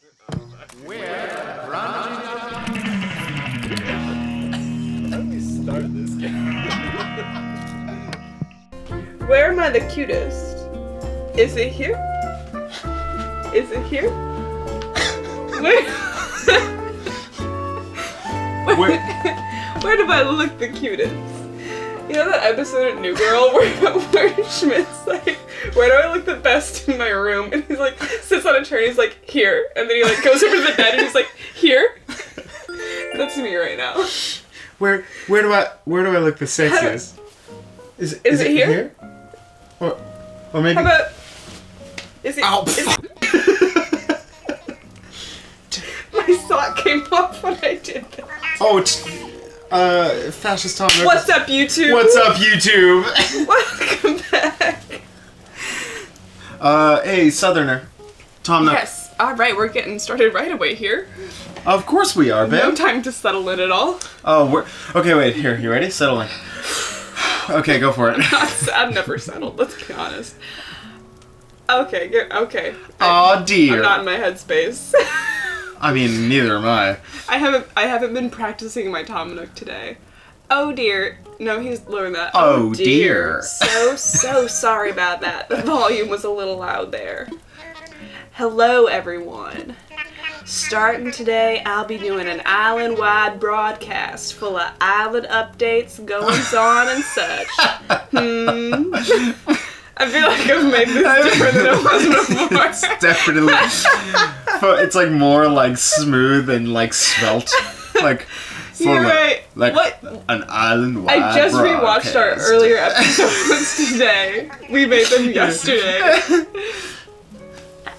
We're Grungy. How do we start this game? Where am I the cutest? Is it here? Is it here? Where do I look the cutest? You know that episode of New Girl where Schmidt's like, where do I look the best in my room? And he's like, sits on a chair and he's like, here. And then he like goes over to the bed and he's like, here? That's me right now. Where do I look the sexiest? Is it here? Or maybe. How about? Is it? Ow! My sock came off when I did that. Oh, it's Fascist Tom. What's up, YouTube? What's up, YouTube? Welcome back. Hey, Southerner. Tom Nook. Yes. All right, we're getting started right away here. Of course we are, babe. No time to settle in at all. Oh, okay. Wait, here. You ready? Settle in. Okay, go for it. I've never settled. Let's be honest. Okay. Okay. Aw, dear. I'm not in my headspace. I mean, neither am I. I haven't been practicing my Tom Nook today. Oh dear. No, he's lower that. Oh dear. So sorry about that. The volume was a little loud there. Hello everyone. Starting today, I'll be doing an island-wide broadcast full of island updates, goings-on, and such. I feel like I've made this different than it was before. It's definitely. It's like more like smooth and like svelte. Like. You're right. Like what? An island-wide I just broadcast. rewatched our earlier episodes today. We made them yesterday.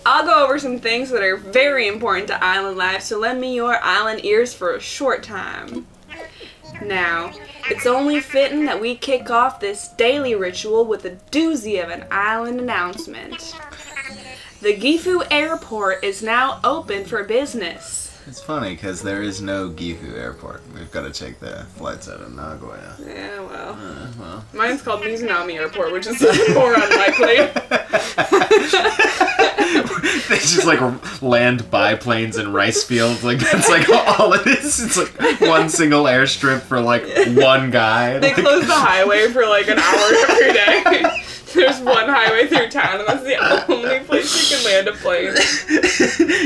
I'll go over some things that are very important to island life, so lend me your island ears for a short time. Now, it's only fitting that we kick off this daily ritual with a doozy of an island announcement. The Gifu Airport is now open for business. It's funny because there is no Gifu Airport. We've got to take the flights out of Nagoya. Yeah, well. Well. Mine's called Mizunami Airport, which is even more unlikely. They just like land biplanes in rice fields. Like that's like all it is. It's like one single airstrip for like one guy. They like, close the highway for like an hour every day. There's one highway through town, and that's the only place you can land a plane.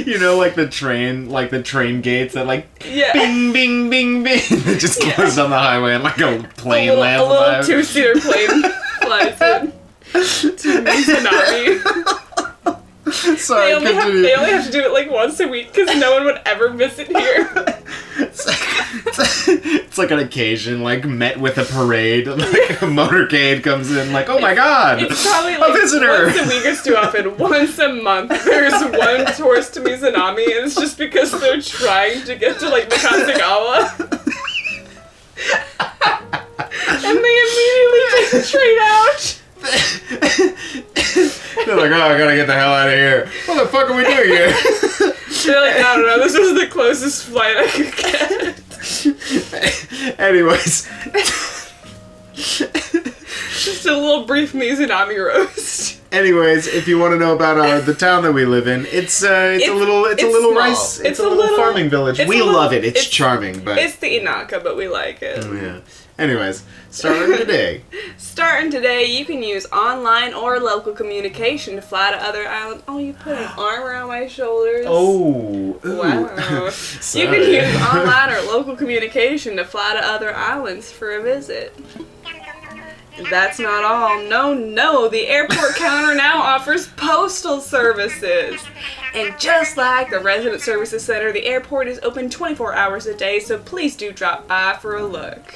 You know, like the train gates that like bing, bing, bing, bing. They just close on the highway and like a plane lands on the highway. A little two-seater plane flies in to Mizunami. Sorry, they only have to do it like once a week because no one would ever visit here. It's like an occasion, like met with a parade, like a motorcade comes in, like, oh my god, it's probably like a visitor. Once a week is too often. Once a month, there's one tourist to Mizunami, and it's just because they're trying to get to like Nakasagawa, and they immediately just straight out. They're like, oh, I gotta get the hell out of here. What the fuck are we doing here? They're like, I don't know, this is the closest flight I could get. Anyways. Just a little brief Mizunami roast. Anyways, if you want to know about the town that we live in, it's a little farming village. We love it. It's charming, but it's the Inaka, but we like it. Yeah. Anyways, starting today. Starting today, you can use online or local communication to fly to other islands. Oh, you put an arm around my shoulders. Oh. Ooh. Wow. You can use online or local communication to fly to other islands for a visit. That's not all. No, the airport counter now offers postal services. And just like the Resident Services Center, the airport is open 24 hours a day, so please do drop by for a look.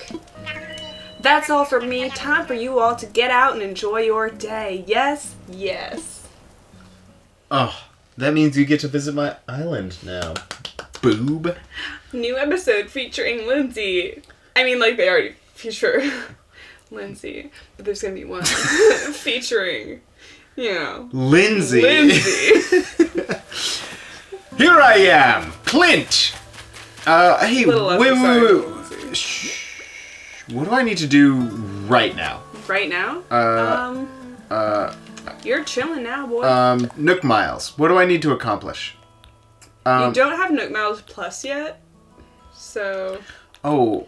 That's all from me. Time for you all to get out and enjoy your day. Yes. Oh, that means you get to visit my island now. Boob. New episode featuring Lindsay. I mean, like, they already feature Lindsay, but there's gonna be one featuring, Lindsay. Here I am, Clint. Hey, wait. Shh. What do I need to do right now? Right now? You're chilling now, boy. Nook Miles. What do I need to accomplish? You don't have Nook Miles Plus yet, so... Oh,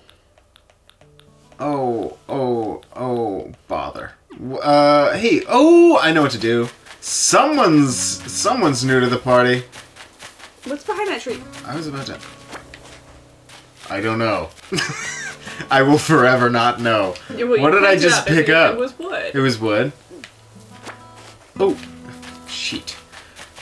bother. Hey, I know what to do. Someone's new to the party. What's behind that tree? I was about to... I don't know. I will forever not know. Yeah, well, what did I just pick up? It was wood. It was wood? Oh, shit.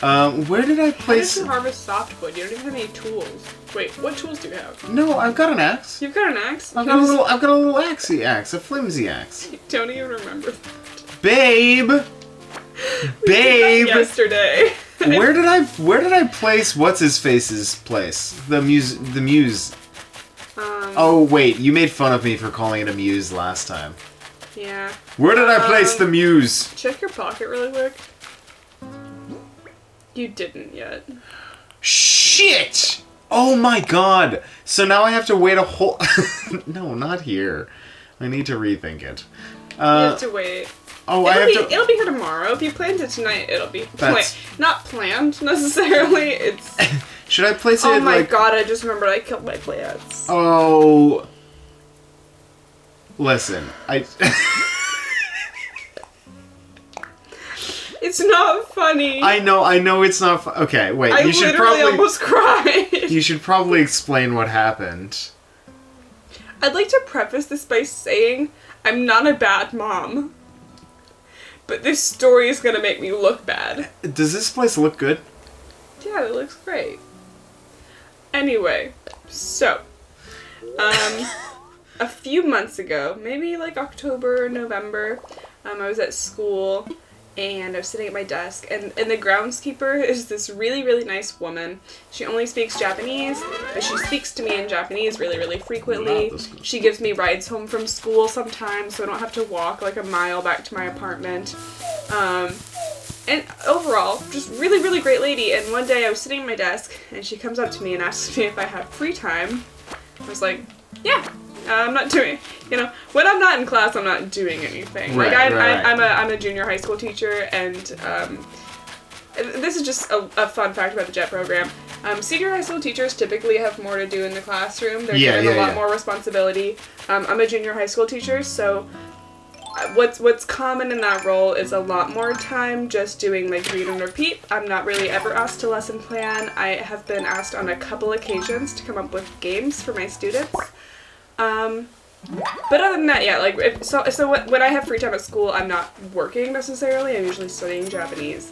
Where did I place... How did you harvest softwood? You don't even have any tools. Wait, what tools do you have? No, I've got an axe. You've got an axe? I've got a little axey axe, a flimsy axe. I don't even remember that. Babe! We did that yesterday. Where did I place what's his face's place? The muse. Oh wait, you made fun of me for calling it a muse last time. Yeah. Where did I place the muse? Check your pocket really quick. You didn't yet. Shit! Oh my god! So now I have to wait a whole... No, not here. I need to rethink it. You have to wait. Oh, It'll be here tomorrow. If you planned it tonight, it'll be not planned necessarily. It's. Should I place it? Oh my god! I just remembered I killed my plants. Oh. Listen, It's not funny. I know it's not. Okay, wait. I literally almost cried. You should probably explain what happened. I'd like to preface this by saying I'm not a bad mom. But this story is gonna make me look bad. Does this place look good? Yeah, it looks great. Anyway, so, a few months ago, maybe like October or November, I was at school and I was sitting at my desk, and the groundskeeper is this really, really nice woman. She only speaks Japanese, but she speaks to me in Japanese really, really frequently. She gives me rides home from school sometimes, so I don't have to walk like a mile back to my apartment. And overall, just really, really great lady. And one day I was sitting at my desk, and she comes up to me and asks me if I have free time. I was like, yeah. I'm not doing, when I'm not in class, I'm not doing anything. Right, I'm a junior high school teacher, and this is just a fun fact about the JET program. Senior high school teachers typically have more to do in the classroom. They're given a lot more responsibility. I'm a junior high school teacher, so what's common in that role is a lot more time just doing like read and repeat. I'm not really ever asked to lesson plan. I have been asked on a couple occasions to come up with games for my students. But other than that, yeah, like, when I have free time at school, I'm not working necessarily, I'm usually studying Japanese.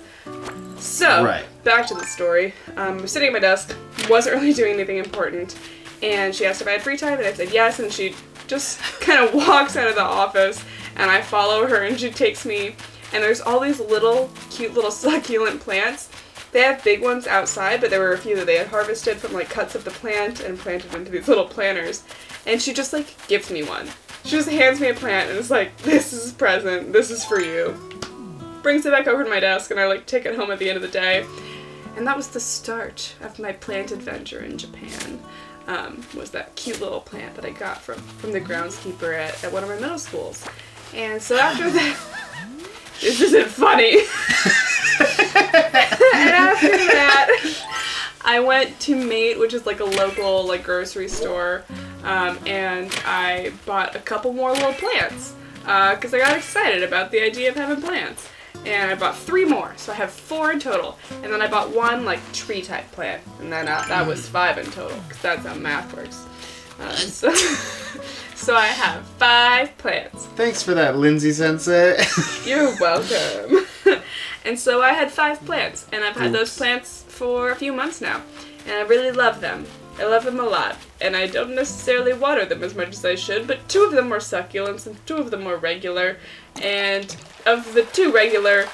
So, back to the story. I was sitting at my desk, wasn't really doing anything important, and she asked if I had free time, and I said yes, and she just kind of walks out of the office, and I follow her, and she takes me, and there's all these cute little succulent plants. They have big ones outside, but there were a few that they had harvested from, like, cuts of the plant and planted into these little planters. And she just, like, gives me one. She just hands me a plant and is like, this is a present, this is for you. Brings it back over to my desk, and I, like, take it home at the end of the day. And that was the start of my plant adventure in Japan. Was that cute little plant that I got from the groundskeeper at one of my middle schools. And so after that... This isn't funny. And after that, I went to Mate, which is like a local like grocery store, and I bought a couple more little plants because I got excited about the idea of having plants. And I bought 3 more, so I have 4 in total. And then I bought 1 like tree type plant, and then that was 5 in total because that's how math works. So I have 5 plants. Thanks for that, Lindsay sensei. You're welcome. And so I had 5 plants, and I've had those plants for a few months now, and I really love them. I love them a lot, and I don't necessarily water them as much as I should, but 2 of them were succulents, and 2 of them were regular, and of the 2 regular,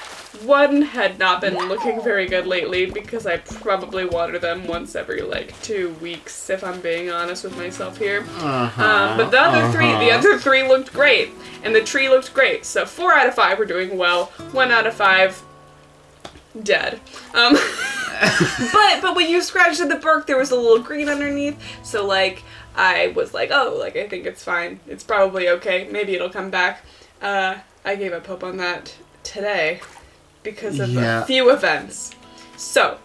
1 had not been looking very good lately because I probably water them once every like 2 weeks, if I'm being honest with myself here. But the other 3 looked great, and the tree looked great. So 4 out of 5 were doing well. 1 out of 5 dead. But when you scratched at the bark, there was a little green underneath. So like I was like, oh, like I think it's fine. It's probably okay. Maybe it'll come back. I gave up on that today. Because of a few events. So,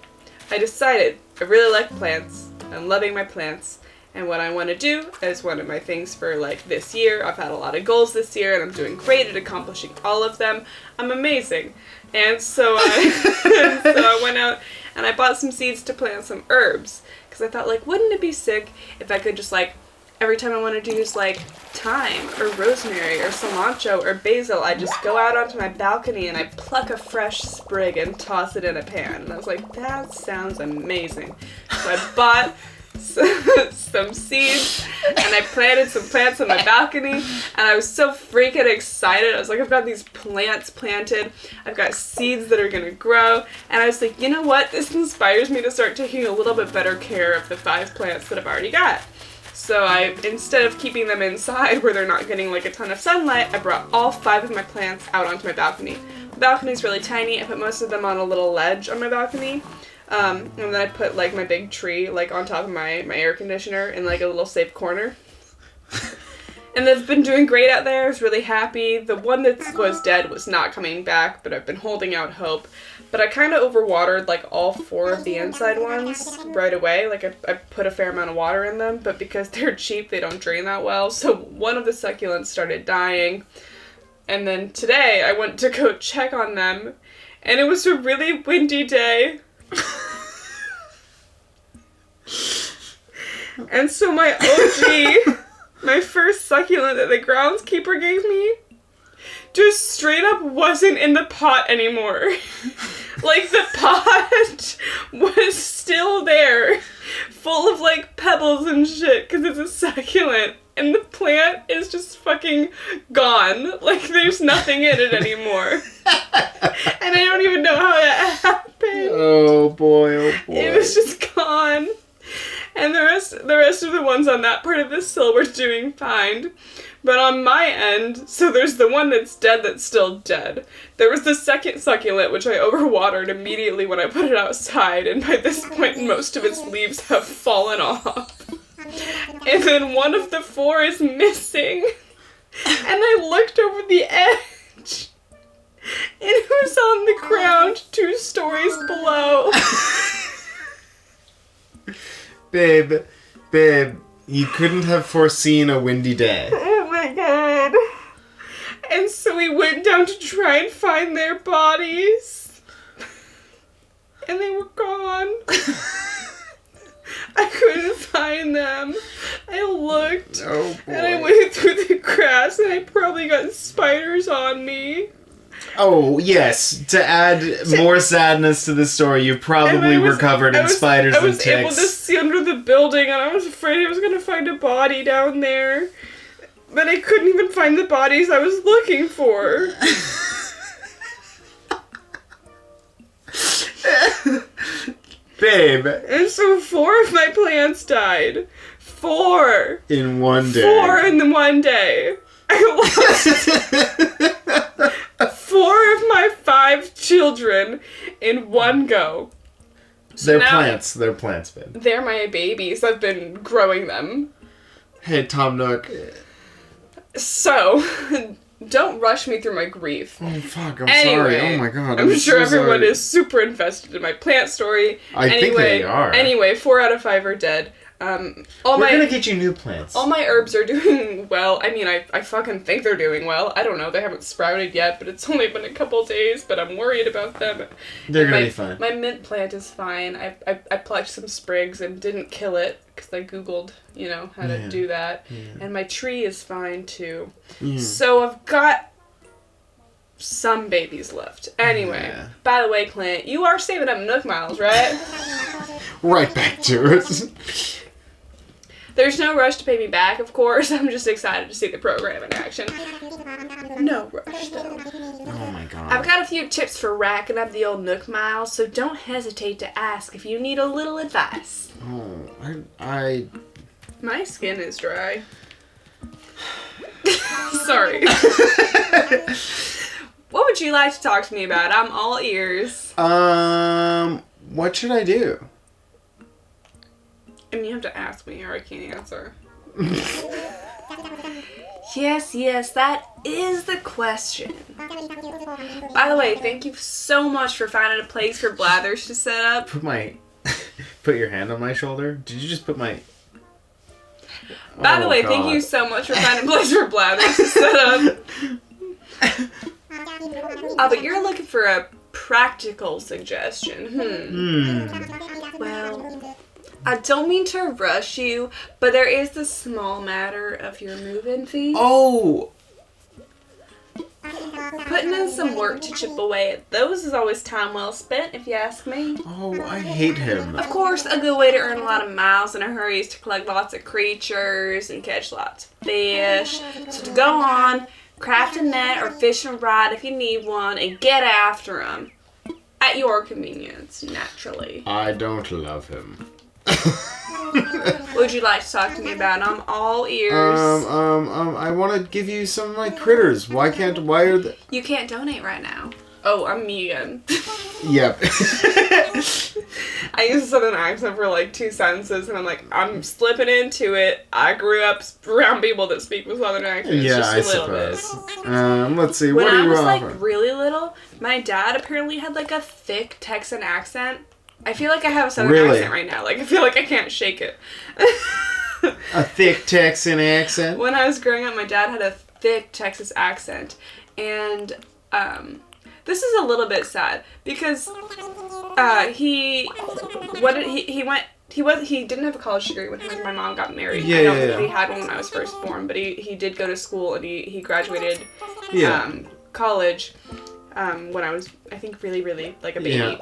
I decided I really like plants. I'm loving my plants. And what I want to do as one of my things for like this year, I've had a lot of goals this year and I'm doing great at accomplishing all of them. I'm amazing. And so I went out and I bought some seeds to plant some herbs. Because I thought, like, wouldn't it be sick if I could just, like, every time I wanted to use, like, thyme or rosemary or cilantro or basil, I just go out onto my balcony and I pluck a fresh sprig and toss it in a pan. And I was like, that sounds amazing. So I bought some seeds and I planted some plants on my balcony and I was so freaking excited. I was like, I've got these plants planted, I've got seeds that are gonna grow, and I was like, you know what, this inspires me to start taking a little bit better care of the 5 plants that I've already got. So I, instead of keeping them inside where they're not getting like a ton of sunlight, I brought all 5 of my plants out onto my balcony. The balcony's really tiny. I put most of them on a little ledge on my balcony. And then I put, like, my big tree, like, on top of my air conditioner in, like, a little safe corner. And they've been doing great out there. I was really happy. The one that was dead was not coming back, but I've been holding out hope. But I kind of overwatered, like, all 4 of the inside ones right away. Like, I put a fair amount of water in them, but because they're cheap, they don't drain that well. So one of the succulents started dying. And then today, I went to go check on them, and it was a really windy day. And so my OG, my first succulent that the groundskeeper gave me, just straight up wasn't in the pot anymore. Like, the pot was still there, full of, like, pebbles and shit, because it's a succulent. And the plant is just fucking gone. Like, there's nothing in it anymore. And I don't even know how that happened. Oh boy, oh boy. It was just gone. And the rest of the ones on that part of the sill were doing fine. But on my end, so there's the one that's dead that's still dead. There was the second succulent, which I overwatered immediately when I put it outside. And by this point, most of its leaves have fallen off. And then one of the 4 is missing. And I looked over the edge. And it was on the ground 2 stories below. Babe, you couldn't have foreseen a windy day. Oh my god. And so we went down to try and find their bodies. And they were gone. I couldn't find them. I looked. Oh boy. And I went through the grass and I probably got spiders on me. Oh, yes. To add more sadness to the story, you probably were covered in spiders and ticks. I was able to see under the building, and I was afraid I was going to find a body down there. But I couldn't even find the bodies I was looking for. Babe. And so 4 of my plants died. 4. In one day. 4 in one day. I lost 4 of my 5 children in one go. So They're plants, babe. They're my babies. I've been growing them. Hey, Tom Nook. So, don't rush me through my grief. Oh, fuck, I'm sorry. Oh, my God. I'm sure so everyone sorry. is super invested in my plant story. I think they are. Anyway, 4 out of 5 are dead. We're gonna get you new plants. All my herbs are doing well. I mean, I fucking think they're doing well. I don't know. They haven't sprouted yet, but it's only been a couple days, but I'm worried about them. They're gonna be fine. My mint plant is fine. I plucked some sprigs and didn't kill it, because I Googled, how to do that. Yeah. And my tree is fine, too. Yeah. So I've got some babies left. Anyway, by the way, Clint, you are saving up Nook Miles, right? Right back to it. There's no rush to pay me back, of course. I'm just excited to see the program in action. No rush, though. Oh my god. I've got a few tips for racking up the old Nook Miles, so don't hesitate to ask if you need a little advice. Oh, My skin is dry. Sorry. What would you like to talk to me about? I'm all ears. What should I do? And you have to ask me or I can't answer. Yes, that is the question. By the way, thank you so much for finding a place for Blathers to set up. Put my put your hand on my shoulder? Did you just put my... By the way, God. thank you so much for finding a place for blathers to set up. But you're looking for a practical suggestion. Well, I don't mean to rush you, but there is the small matter of your move-in fee. Oh! Putting in some work to chip away at those is always time well spent, if you ask me. Oh, I hate him. Of course, a good way to earn a lot of miles in a hurry is to collect lots of creatures and catch lots of fish. So to go on, craft a net or fishing rod if you need one, and get after them. At your convenience, naturally. I don't love him. Would you like to talk to me about them? All ears. I want to give you some of my critters. Why are the... You can't donate right now. Oh, I'm me again. Yep. I use a southern accent for like 2 sentences, and I'm slipping into it. I grew up around people that speak with southern accents. Yeah, just I a little suppose. bit. Let's see. When What are I you was offering? like really little, my dad apparently had like a thick Texan accent. I feel like I have a southern accent right now. Like I feel like I can't shake it. A thick Texan accent? When I was growing up, my dad had a thick Texas accent, and this is a little bit sad because he didn't have a college degree when him and my mom got married. I don't think he had one when I was first born, but he did go to school and he graduated college when I was, I think, really, really like a baby.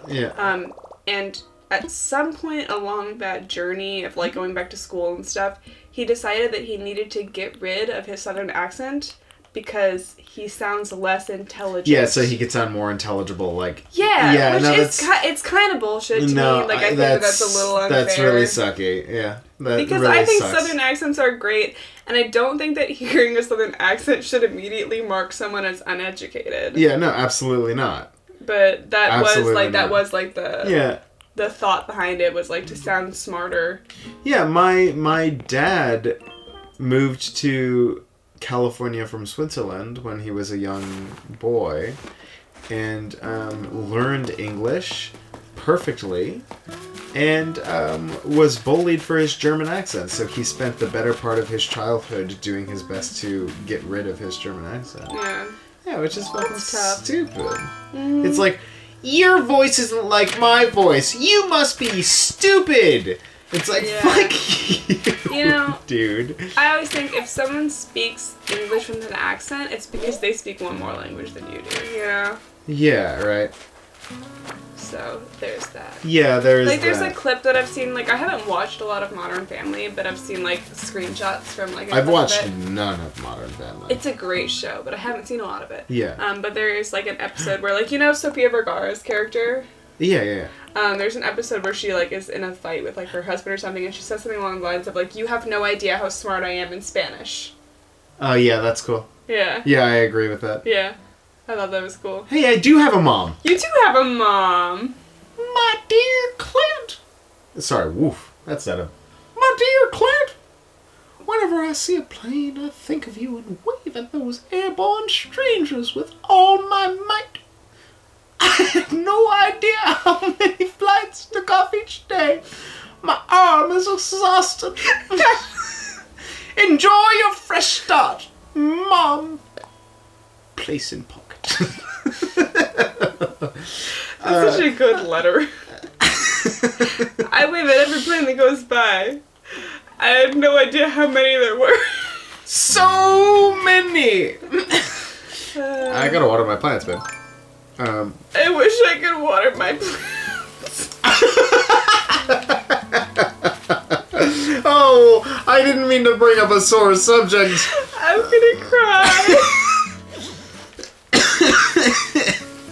And at some point along that journey of like going back to school and stuff, he decided that he needed to get rid of his southern accent because he sounds less intelligent. Yeah, so he could sound more intelligible, like... Which it's kind of bullshit to me. Like, I think that's a little unfair. That's really sucky, yeah. Because really I think sucks. southern accents are great, and I don't think that hearing a southern accent should immediately mark someone as uneducated. Yeah, no, absolutely not. But that was the thought behind it was like to sound smarter. Yeah, my dad moved to California from Switzerland when he was a young boy and learned English perfectly and was bullied for his German accent. So he spent the better part of his childhood doing his best to get rid of his German accent. Yeah, which is fucking stupid. It's like, your voice isn't like my voice. You must be stupid. It's like, fuck you, dude. I always think if someone speaks English with an accent, it's because they speak one more language than you do. Yeah, right. So, there's that. Yeah, there's there's a clip that I've seen, like, I haven't watched a lot of Modern Family, but I've seen, like, screenshots from, like, I've watched none of Modern Family. It's a great show, but I haven't seen a lot of it. Yeah. But there's, like, an episode where, like, Sofia Vergara's character? Yeah. There's an episode where she, like, is in a fight with, like, her husband or something, and she says something along the lines of, like, you have no idea how smart I am in Spanish. Oh, yeah, that's cool. Yeah. Yeah, I agree with that. Yeah. I thought that was cool. Hey, I do have a mom. You do have a mom. My dear Clint. Sorry, woof. That's out of... My dear Clint. Whenever I see a plane, I think of you and wave at those airborne strangers with all my might. I have no idea how many flights took off each day. My arm is exhausted. Enjoy your fresh start, Mom. Place in pocket. That's such a good letter. I wave at every plane that goes by. I had no idea how many there were. So many! I gotta water my plants, man. I wish I could water my plants. Oh, I didn't mean to bring up a sore subject. I'm gonna cry.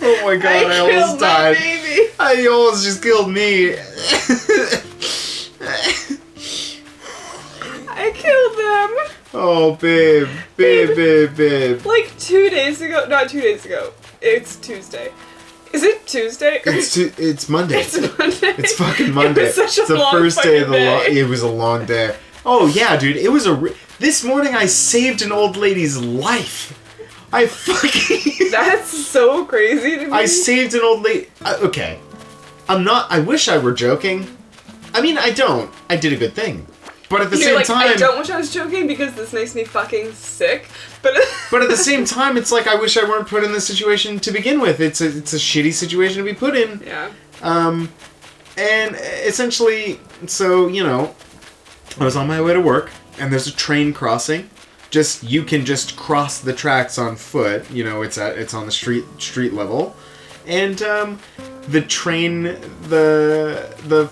Oh my god, I almost died. Baby. You almost just killed me. I killed them. Oh, babe. Babe. Like 2 days ago. Not 2 days ago. It's Tuesday. Is it Tuesday? It's Monday. It's Monday. It's fucking Monday. It was such a it's the long first day of the day. It was a long day. Oh yeah, dude. It was this morning I saved an old lady's life. I fucking... That's so crazy to me. I saved an old lady... okay. I wish I were joking, I mean, I don't. I did a good thing. But at the You're same like, time... I don't wish I was joking because this makes me fucking sick. But but at the same time, it's like, I wish I weren't put in this situation to begin with. It's a shitty situation to be put in. Yeah. And essentially, so, you know, I was on my way to work, and there's a train crossing. You can just cross the tracks on foot. You know, it's on the street level. And, the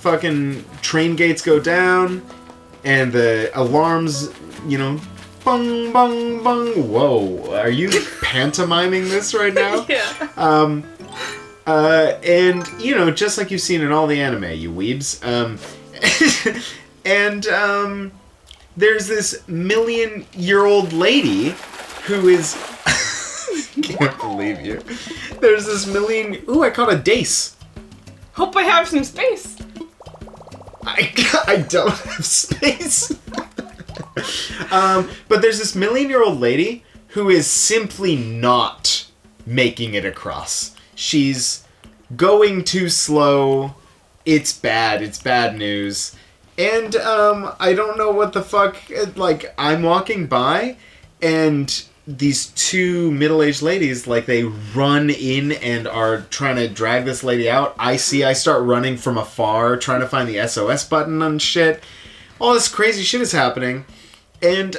fucking train gates go down, and the alarms, you know, bung, bung, bung. Whoa, are you pantomiming this right now? Yeah. And, you know, just like you've seen in all the anime, you weebs. And, there's this million-year-old lady who is... Can't believe you. There's this Ooh, I caught a dace. Hope I have some space. I don't have space. But there's this million-year-old lady who is simply not making it across. She's going too slow. It's bad. It's bad news. And, I don't know what the fuck, like, I'm walking by, and these two middle-aged ladies, like, they run in and are trying to drag this lady out. I start running from afar, trying to find the SOS button and shit. All this crazy shit is happening. And,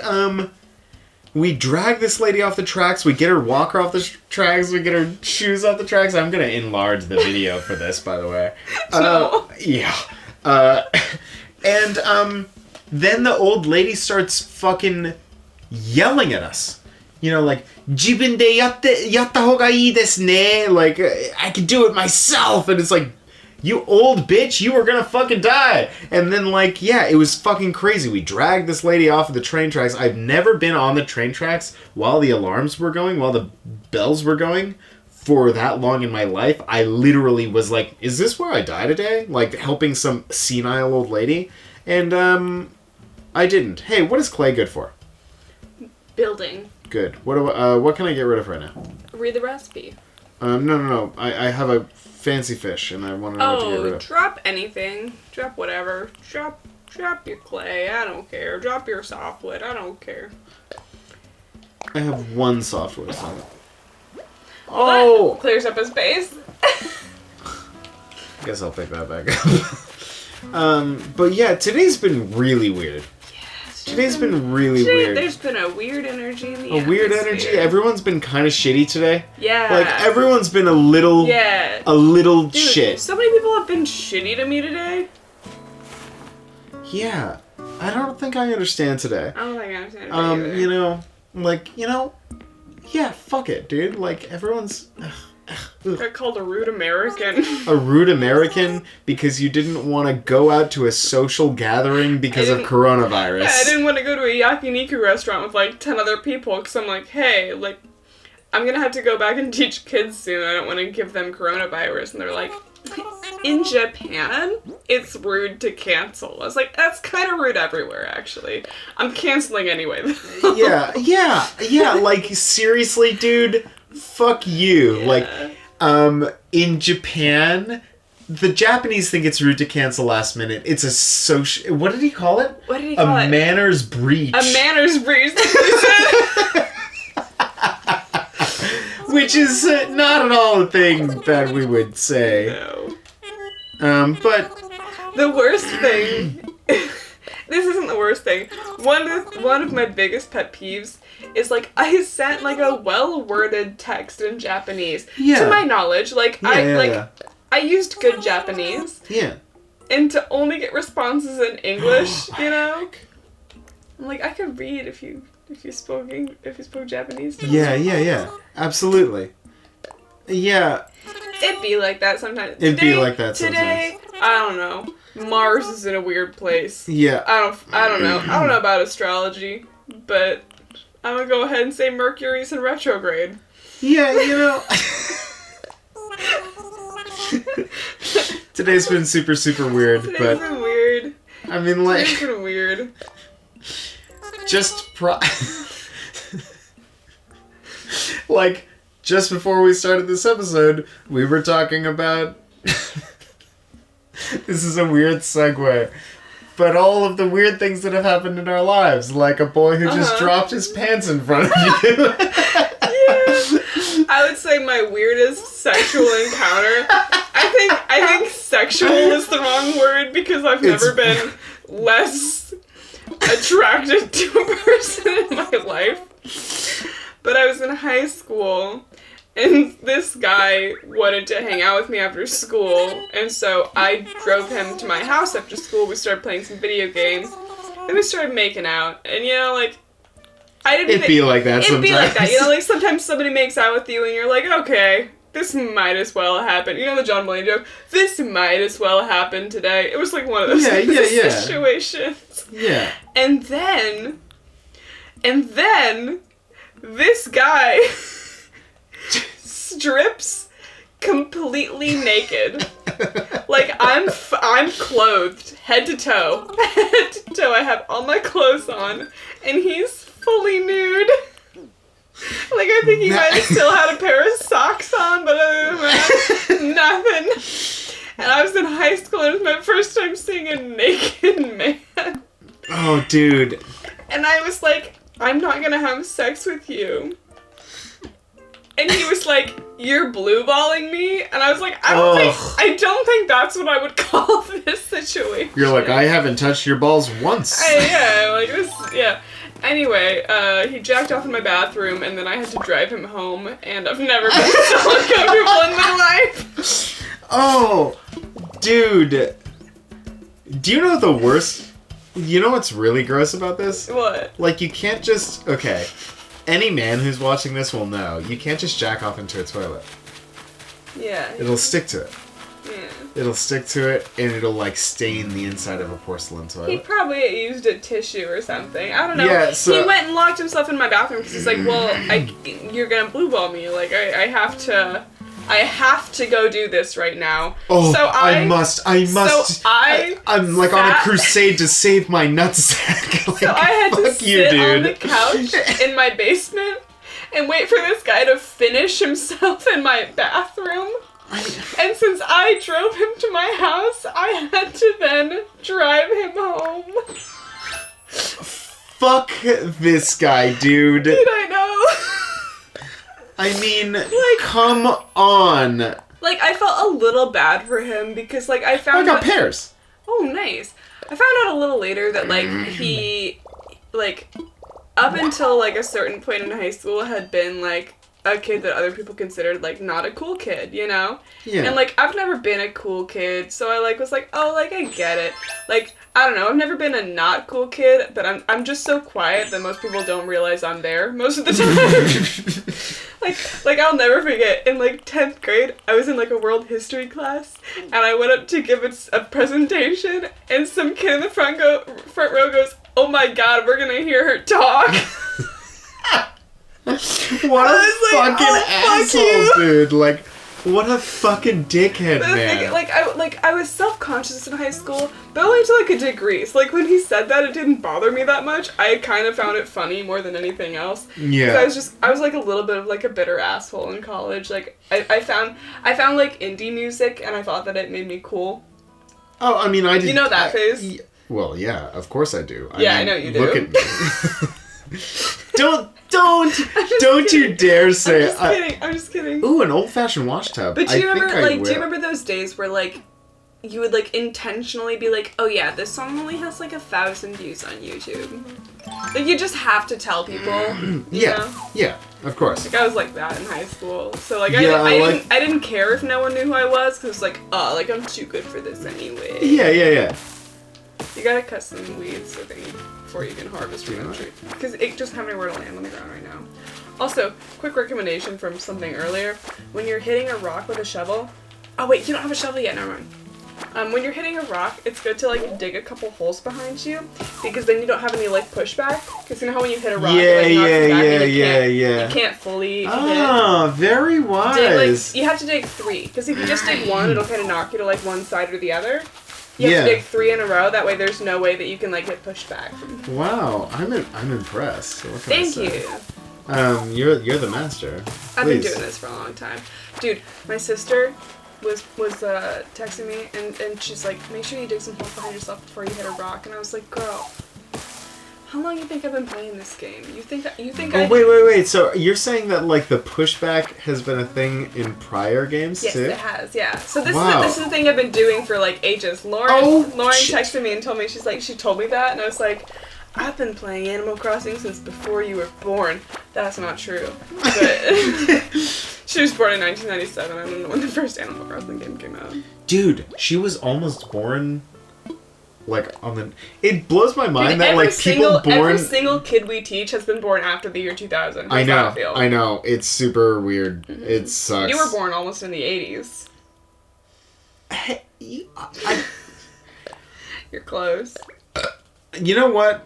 we drag this lady off the tracks, we get her walker off the tracks, we get her shoes off the tracks. I'm gonna enlarge the video for this, by the way. No. Yeah. And, then the old lady starts fucking yelling at us. You know, like, "Jibun de yatta hoga ii desu ne?" Like, I can do it myself. And it's like, you old bitch, you were gonna fucking die. And then, like, yeah, it was fucking crazy. We dragged this lady off of the train tracks. I've never been on the train tracks while the alarms were going, while the bells were going, for that long in my life. I literally was like, is this where I die today? Like, helping some senile old lady. And, I didn't. Hey, what is clay good for? Building. Good. What can I get rid of right now? Read the recipe. No. I have a fancy fish, and I want to know what to get rid of. Drop anything. Drop whatever. Drop your clay. I don't care. Drop your softwood. I don't care. I have one softwood. So. Well, that clears up a space. I guess I'll pick that back up. But yeah, today's been really weird. Today's been really weird. There's been a weird energy in the atmosphere. Weird energy. Everyone's been kind of shitty today. Yeah. Like, everyone's been a little Dude, shit. So many people have been shitty to me today. Yeah. I don't think I understand today. I don't think I understand it either. You know, like, you know, yeah, fuck it, dude. Like, everyone's... Got called a rude American. A rude American because you didn't want to go out to a social gathering because of coronavirus. Yeah, I didn't want to go to a yakiniku restaurant with like 10 other people because I'm like, hey, like, I'm gonna have to go back and teach kids soon. I don't want to give them coronavirus. And they're like, in Japan, it's rude to cancel. I was like, that's kind of rude everywhere, actually. I'm canceling anyway. Yeah, like, seriously, dude, fuck you. Yeah. Like, in Japan, the Japanese think it's rude to cancel last minute. It's a social... What did he call it? What did he call it? A manners breach. A manners breach. Which is not at all a thing that we would say. No. But... The worst thing... This isn't the worst thing. One of my biggest pet peeves is, like, I sent, like, a well-worded text in Japanese. Yeah. To my knowledge. Like, I used good Japanese. Yeah. And to only get responses in English, you know? I'm like, I could read if you spoke Japanese. Yeah. Absolutely. Yeah. It'd be like that sometimes. Today, I don't know. Mars is in a weird place. Yeah. I don't know. I don't know about astrology, but I'm gonna go ahead and say Mercury's in retrograde. Yeah, you know. Today's been super, super weird. Today's been weird. I mean, like... Today's been weird. Like, just before we started this episode, we were talking about... This is a weird segue. But all of the weird things that have happened in our lives, like a boy who just dropped his pants in front of you. Yeah. I would say my weirdest sexual encounter. I think sexual is the wrong word because I've never been less attracted to a person in my life. But I was in high school, and this guy wanted to hang out with me after school, and so I drove him to my house after school. We started playing some video games, and we started making out. And, you know, like, I didn't It'd be like that It'd sometimes. be like that. You know, like, sometimes somebody makes out with you, and you're like, okay, this might as well happen. You know the John Mulaney joke? This might as well happen today. It was like one of those situations. Yeah. And then, this guy strips completely naked. Like, I'm clothed head to toe. Head to toe, I have all my clothes on, and he's fully nude. Like, I think he might have still had a pair of socks on, but other than that, nothing. And I was in high school, and it was my first time seeing a naked man. Oh, dude. And I was like, I'm not gonna have sex with you. And he was like, you're blue balling me? And I was like, I don't think that's what I would call this situation. You're like, I haven't touched your balls once. Yeah. Anyway, he jacked off in my bathroom, and then I had to drive him home, and I've never been so uncomfortable in my life. Oh, dude. Do you know the worst? You know what's really gross about this? What? Like, you can't just... Okay. Any man who's watching this will know. You can't just jack off into a toilet. Yeah. It'll stick to it. Yeah. It'll stick to it, and it'll, like, stain the inside of a porcelain toilet. He probably used a tissue or something. I don't know. Yeah, so... He went and locked himself in my bathroom because he's like, well, you're gonna blue ball me. Like, I have to go do this right now. Oh, so I must. So I'm like on a crusade to save my nutsack. Like, so I had to fuck you, sit dude. on the couch in my basement and wait for this guy to finish himself in my bathroom. And since I drove him to my house, I had to then drive him home. Fuck this guy, dude. Dude, I know. I mean, like, come on. Like, I felt a little bad for him because, like, I found I got pears. Oh, nice. I found out a little later that, like, he, like, up until, like, a certain point in high school had been, like, a kid that other people considered, like, not a cool kid, you know? Yeah. And, like, I've never been a cool kid, so I, like, was like, oh, like, I get it. Like, I don't know, I've never been a not cool kid, but I'm just so quiet that most people don't realize I'm there most of the time. Like, I'll never forget, in, like, 10th grade, I was in, like, a world history class, and I went up to give a presentation, and some kid in the front row goes, oh my god, we're gonna hear her talk. What a fucking asshole, dude. Like, what a fucking dickhead, man. I was self-conscious in high school, but only to, like, a degree. So, like, when he said that, it didn't bother me that much. I kind of found it funny more than anything else. Yeah. I was, like, a little bit of, like, a bitter asshole in college. Like, I found, like, indie music, and I thought that it made me cool. Oh, I mean, I did. You know that phase? Well, yeah, of course I do. I know you do. Look at me. Don't you dare say I'm just kidding. Ooh, an old-fashioned wash tub. But do you remember those days where, like, you would, like, intentionally be like, oh yeah, this song only has, like, 1,000 views on YouTube. Like, you just have to tell people. You know? Yeah, of course. Like, I was like that in high school. So, like, Yeah, I didn't care if no one knew who I was, because it's like, oh, like, I'm too good for this anyway. Yeah. You gotta cut some weeds, I think, before you can harvest your own tree. Because it just having nowhere to land on the ground right now. Also, quick recommendation from something earlier. When you're hitting a rock with a shovel... Oh, wait, you don't have a shovel yet, never mind. When you're hitting a rock, it's good to, like, dig a couple holes behind you, because then you don't have any, like, pushback. Because you know how when you hit a rock, it, like, knocks you back, you can't fully hit. Ah, very wise. You have to dig 3, because if you just dig 1, it'll kind of knock you to, like, one side or the other. You have to dig 3 in a row, that way there's no way that you can, like, get pushed back. Wow, I'm impressed. What can I say? Thank you. You're the master. I've been doing this for a long time. Dude, my sister was texting me, and she's like, make sure you dig some holes behind yourself before you hit a rock. And I was like, girl, how long you think I've been playing this game? You think Oh, wait. So you're saying that, like, the pushback has been a thing in prior games, yes, too? Yes, it has, yeah. So this, wow. This is the thing I've been doing for, like, ages. Lauren texted me and told me, she told me that, and I was like, I've been playing Animal Crossing since before you were born. That's not true. But she was born in 1997. I don't know when the first Animal Crossing game came out. Dude, she was almost born, like, on the... It blows my mind that, like, people born... Every single kid we teach has been born after the year 2000. I know. It's super weird. Mm-hmm. It sucks. You were born almost in the 80s. You're close. You know what?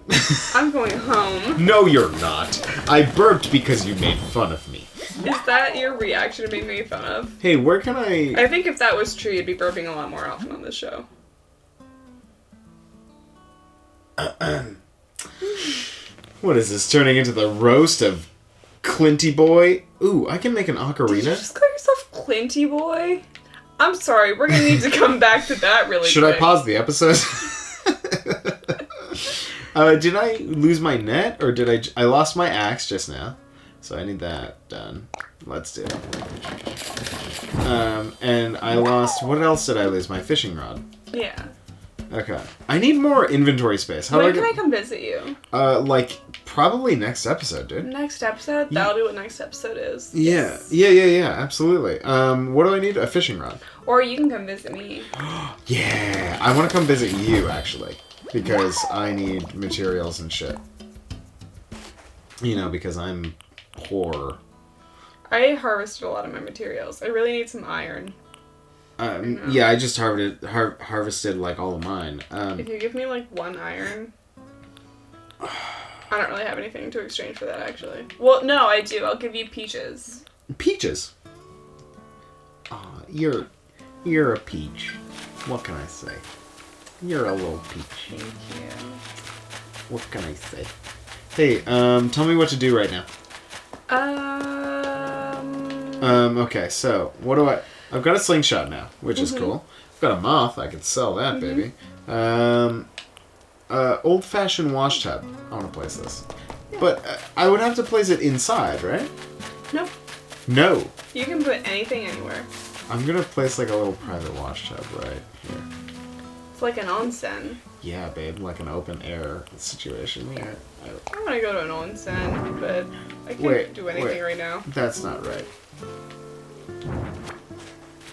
I'm going home. No, you're not. I burped because you made fun of me. Is that your reaction to being made fun of? Hey, where can I... I think if that was true, you'd be burping a lot more often on this show. What is this, turning into the roast of Clinty Boy? Ooh, I can make an ocarina. Did you just call yourself Clinty Boy? I'm sorry, we're gonna need to come back to that really Should quick. I pause the episode? Did I lose my net, or did I lost my axe just now, so I need that done. Let's do it. And I lost, what else did I lose? My fishing rod. Yeah. Okay. I need more inventory space. When can I come visit you? Like, probably next episode, dude. Next episode? That'll be what next episode is. Yeah. Yes. Yeah, absolutely. What do I need? A fishing rod. Or you can come visit me. Yeah, I want to come visit you, actually. Because I need materials and shit. You know, because I'm poor. I harvested a lot of my materials. I really need some iron. Yeah, I just harvested like all of mine. If you give me like 1 iron, I don't really have anything to exchange for that, actually. Well, no, I do. I'll give you peaches. Peaches? Aw, you're a peach. What can I say? You're a little peach. Thank you. What can I say? Hey, tell me what to do right now. Okay, so, what do I've got a slingshot now, which is cool. I've got a moth, I can sell that, baby. Old-fashioned wash tub. I want to place this. Yeah. But I would have to place it inside, right? No. No. You can put anything anywhere. I'm gonna place like a little private wash tub right here. It's like an onsen. Yeah, babe, like an open air situation. Yeah. I want to go to an onsen, but I can't do anything right now. That's not right.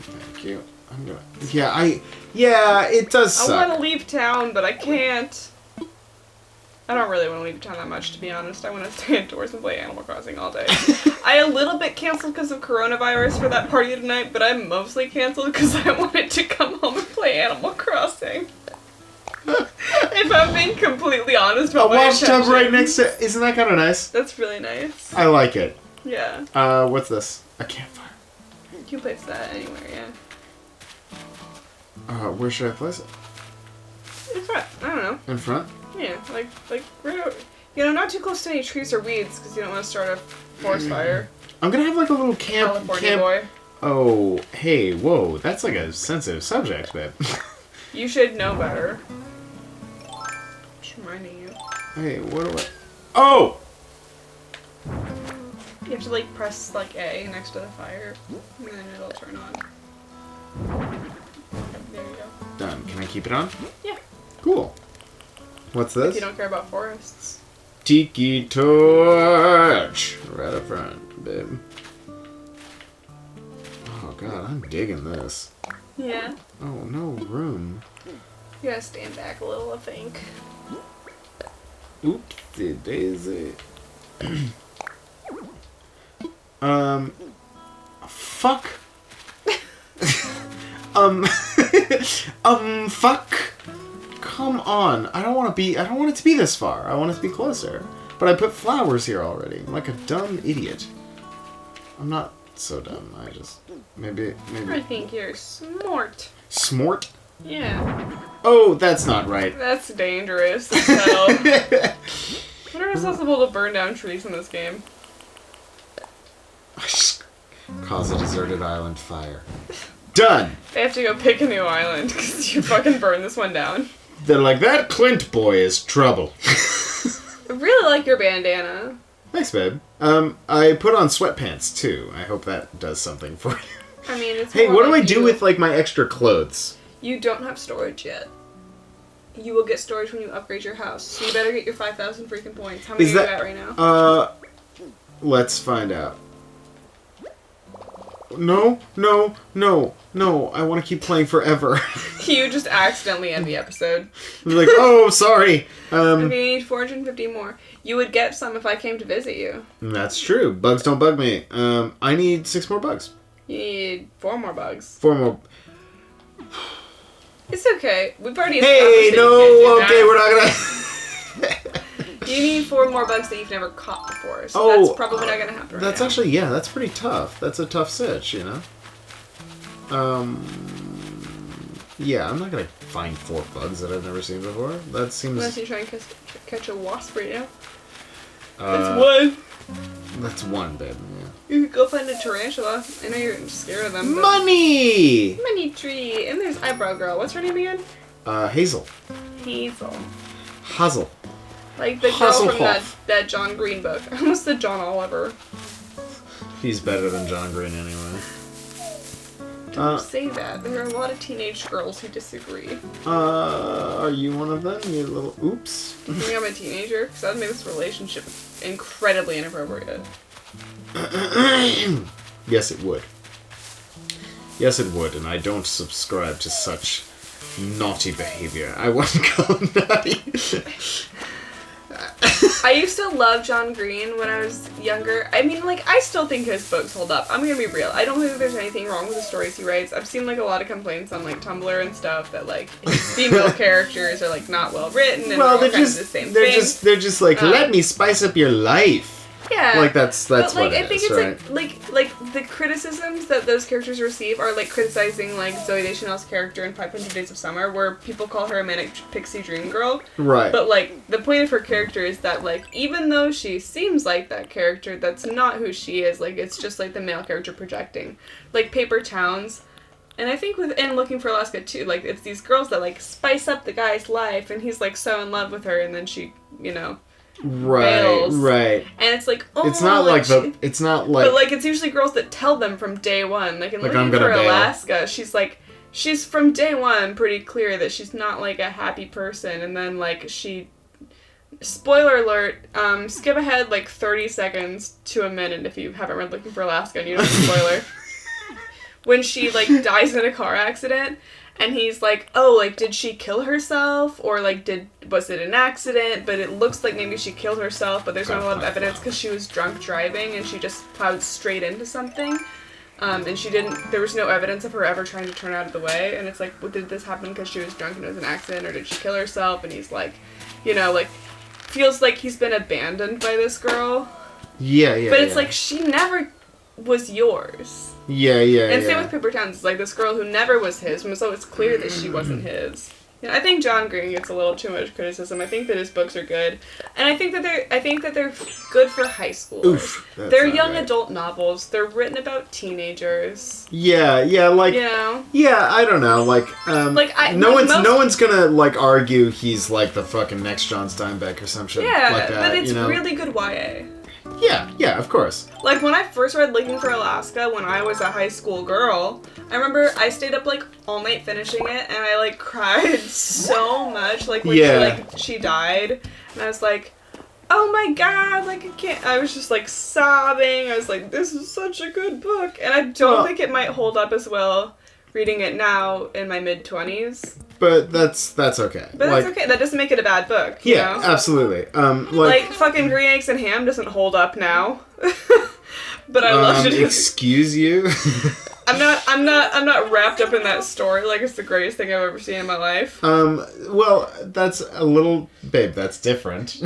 Thank you. I'm gonna. Yeah, it does suck. I want to leave town, but I can't. I don't really want to leave town that much, to be honest. I want to stay indoors and play Animal Crossing all day. I a little bit canceled because of coronavirus for that party tonight, but I'm mostly canceled because I wanted to come home and play Animal Crossing. If I'm being completely honest about my wash tub right next to... Isn't that kind of nice? That's really nice. I like it. Yeah. What's this? A campfire. You can place that anywhere, yeah. Where should I place it? In front. I don't know. In front? Yeah, like right over. You know, not too close to any trees or weeds because you don't want to start a forest fire. I'm gonna have like a little California boy. Oh, hey, whoa, that's like a sensitive subject, babe. You should know better. Just reminding you. Hey, what do I... Oh! You have to like press like A next to the fire, and then it'll turn on. There you go. Done. Can I keep it on? Yeah. Cool. What's this? If you don't care about forests. Tiki torch! Right up front, babe. Oh god, I'm digging this. Yeah. Oh, no room. You gotta stand back a little, I think. Oopsie daisy. Fuck. Fuck. Come on. I don't want it to be this far. I want it to be closer. But I put flowers here already. I'm like a dumb idiot. I'm not so dumb. I just... Maybe... I think you're smart. Smart? Yeah. Oh, that's not right. That's dangerous as hell. Whenever it's possible to burn down trees in this game. Cause a deserted island fire. Done. They have to go pick a new island because you fucking burned this one down. They're like, that Clint boy is trouble. I really like your bandana. Thanks, babe. I put on sweatpants, too. I hope that does something for you. I mean, it's Hey, more what do like I do with, like, my extra clothes? You don't have storage yet. You will get storage when you upgrade your house. So you better get your 5,000 freaking points. How many are you at right now? Let's find out. No. I want to keep playing forever. You just accidentally end the episode. You're like, oh, sorry. Okay, you need 450 more. You would get some if I came to visit you. That's true. Bugs don't bug me. I need 6 more bugs. You need 4 more bugs. 4 more. It's okay. We've already Hey, established no, that okay, you we're can't not gonna... You need 4 more bugs that you've never caught before, so Oh, that's probably not gonna happen right That's now. actually, yeah, that's pretty tough. That's a tough sitch, you know? Yeah, I'm not gonna find 4 bugs that I've never seen before. That seems... Unless you try and catch a wasp right now. That's That's 1. That's 1, babe, yeah. You could go find a tarantula. I know you're scared of them. But... Money! Money tree! And there's Eyebrow Girl. What's her name again? Hazel. Hazel. Hazel. Like the girl from Hasselhoff. that John Green book. I almost said John Oliver. He's better than John Green anyway. Don't say that. There are a lot of teenage girls who disagree. Are you one of them? You little oops. You think I'm a teenager? Because that would make this relationship incredibly inappropriate. Yes, it would. Yes, it would, and I don't subscribe to such naughty behavior. I wouldn't go naughty. I used to love John Green when I was younger. I mean, like, I still think his books hold up. I'm gonna be real. I don't think there's anything wrong with the stories he writes. I've seen, like, a lot of complaints on, like, Tumblr and stuff that, like, his female characters are, like, not well written and Well, they're they're all just kind of the same they're thing. just like, let me spice up your life. Yeah. Like that's but, like, what it I think is, it's right? like the criticisms that those characters receive are like criticizing like Zooey Deschanel's character in 500 Days of Summer, where people call her a manic pixie dream girl. Right. But like the point of her character is that like even though she seems like that character, that's not who she is. Like it's just like the male character projecting. Like Paper Towns. And I think within Looking for Alaska too, like it's these girls that like spice up the guy's life and he's like so in love with her and then she, you know, fails. Right. And it's like, oh, It's not like it's not like. But like it's usually girls that tell them from day one. Like in Like, Looking I'm gonna for bail. Alaska, she's from day one pretty clear that she's not like a happy person, and then like she. Spoiler alert, skip ahead like 30 seconds to a minute if you haven't read Looking for Alaska and you don't know the spoiler. When she like dies in a car accident and he's like, oh, like did she kill herself or like was it an accident, but it looks like maybe she killed herself, but there's not a lot of evidence because she was drunk driving and she just plowed straight into something. And there was no evidence of her ever trying to turn out of the way, and it's like, well, did this happen because she was drunk and it was an accident, or did she kill herself? And he's like, you know, like feels like he's been abandoned by this girl. Yeah. But it's like she never was yours. Yeah. And same with Paper Towns. It's like this girl who never was his, so it's clear that she wasn't his. Yeah, I think John Green gets a little too much criticism. I think that his books are good, and I think that they're good for high schoolers. Oof, They're young adult novels. They're written about teenagers. Yeah, like you know. Yeah, I don't know, like no one's gonna like argue he's like the fucking next John Steinbeck or some shit like that. But it's you know? really good YA. Yeah, of course. Like, when I first read Looking for Alaska when I was a high school girl, I remember I stayed up, like, all night finishing it, and I, like, cried so much, like, when she died, and I was like, oh my god, like, I was just, like, sobbing, I was like, this is such a good book, and I don't think it might hold up as well reading it now in my mid-20s. But that's okay. But that's okay. That doesn't make it a bad book. You know? Absolutely. Like fucking Green Eggs and Ham doesn't hold up now. But I loved it. Excuse you. I'm not wrapped up in that story like it's the greatest thing I've ever seen in my life. Well, that's a little, babe, that's different.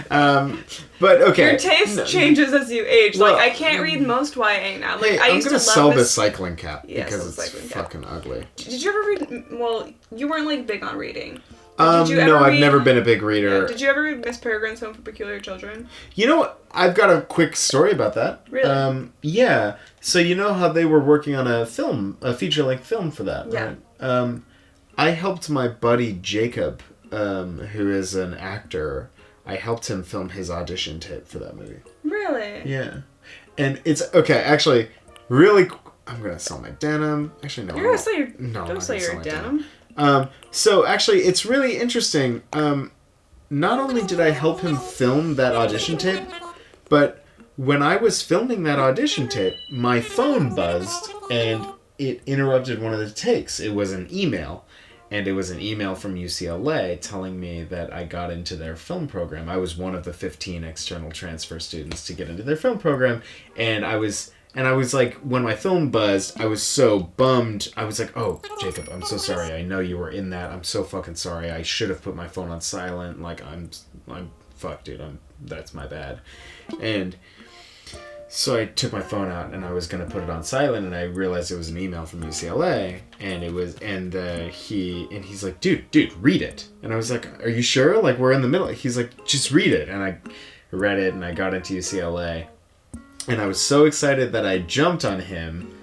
But okay. Your taste changes as you age. Well, like I can't read most YA now. Like I used to love sell this cycling cap because it's fucking ugly. Did you ever read? Well, you weren't like big on reading. No, I've never been a big reader. Yeah, did you ever read Miss Peregrine's Home for Peculiar Children? You know what? I've got a quick story about that. Really? Yeah. So you know how they were working on a feature-length film for that, yeah. right? I helped my buddy Jacob, who is an actor. I helped him film his audition tape for that movie. Really? Yeah. And it's okay. Actually, really, I'm gonna sell my denim. Actually, no. You're gonna sell your don't sell your denim. So actually, it's really interesting. Not only did I help him film that audition tape, but when I was filming that audition tape, my phone buzzed and it interrupted one of the takes. It was an email. And it was an email from UCLA telling me that I got into their film program. I was one of the 15 external transfer students to get into their film program. And I was like, when my phone buzzed, I was so bummed. I was like, oh, Jacob, I'm so sorry. I know you were in that. I'm so fucking sorry. I should have put my phone on silent. Like, I'm fuck, dude. That's my bad. And so I took my phone out and I was gonna put it on silent, and I realized it was an email from UCLA, and he's like, dude, read it. And I was like, are you sure? Like, we're in the middle. He's like, just read it. And I read it, and I got into UCLA, and I was so excited that I jumped on him.